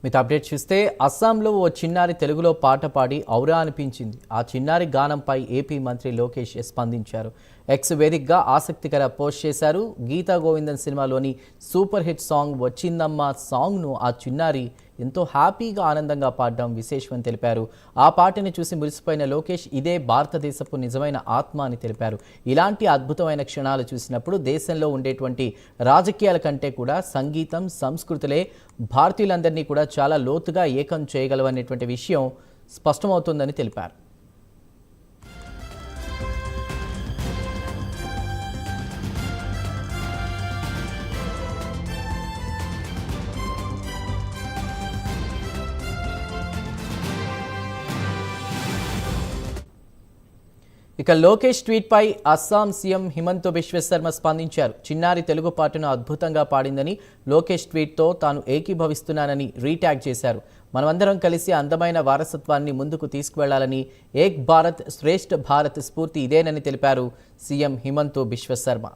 మీకు అప్డేట్ చూస్తే అస్సాంలో ఓ చిన్నారి తెలుగులో పాట పాడి ఔరా అనిపించింది. ఆ చిన్నారి గానంపై ఏపీ మంత్రి లోకేష్ స్పందించారు. ఎక్స్ వేదికగా ఆసక్తికర పోస్ట్ చేశారు. గీతా గోవిందన్ సినిమాలోని సూపర్ హిట్ సాంగ్ వచ్చిందమ్మా సాంగ్ను ఆ చిన్నారి ఎంతో హ్యాపీగా ఆనందంగా పాడడం విశేషమని తెలిపారు. ఆ పాటని చూసి మురిసిపోయిన లోకేష్ ఇదే భారతదేశపు నిజమైన ఆత్మ అని తెలిపారు. ఇలాంటి అద్భుతమైన క్షణాలు చూసినప్పుడు దేశంలో ఉండేటువంటి రాజకీయాల కంటే కూడా సంగీతం, సంస్కృతులే భారతీయులందరినీ కూడా చాలా లోతుగా ఏకం చేయగలవనేటువంటి విషయం స్పష్టమవుతుందని తెలిపారు. ఇక లోకేష్ ట్వీట్ పై అస్సాం సీఎం హిమంత బిశ్వ శర్మ స్పందించారు. చిన్నారి తెలుగు పాటను అద్భుతంగా పాడిందని లోకేష్ ట్వీట్తో తాను ఏకీభవిస్తున్నానని రీట్యాగ్ చేశారు. మనమందరం కలిసి అందమైన వారసత్వాన్ని ముందుకు తీసుకువెళ్లాలని, ఏక్ భారత్ శ్రేష్ఠ భారత్ స్ఫూర్తి ఇదేనని తెలిపారు సీఎం హిమంత బిశ్వ శర్మ.